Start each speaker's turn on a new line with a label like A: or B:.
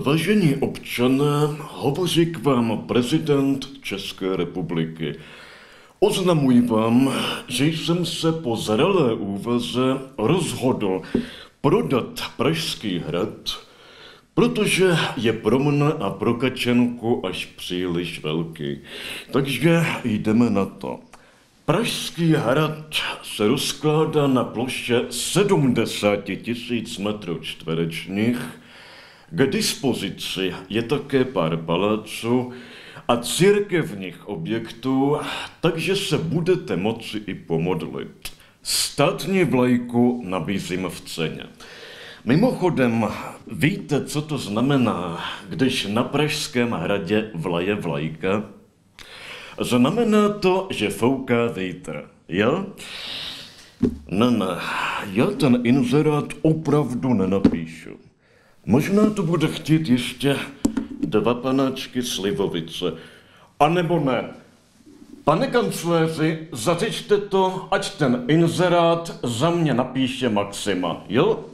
A: Vážení občané, hovoří k vám prezident České republiky. Oznamuji vám, že jsem se po zralé úvaze rozhodl prodat Pražský hrad, protože je pro mne a pro Kačenku až příliš velký. Takže jdeme na to. Pražský hrad se rozkládá na ploše 70 000 metrů čtverečních. K dispozici je také pár paláců a církevních objektů, takže se budete moci i pomodlit. Státní vlajku nabízím v ceně. Mimochodem, víte, co to znamená, když na Pražském hradě vlaje vlajka? Znamená to, že fouká vítr, jo? Ne, já ten inzerát opravdu nenapíšu. Možná to bude chtít ještě 2 panáčky slivovice. A nebo ne. Pane kancléři, zařiďte to, ať ten inzerát za mě napíše Maxima, jo?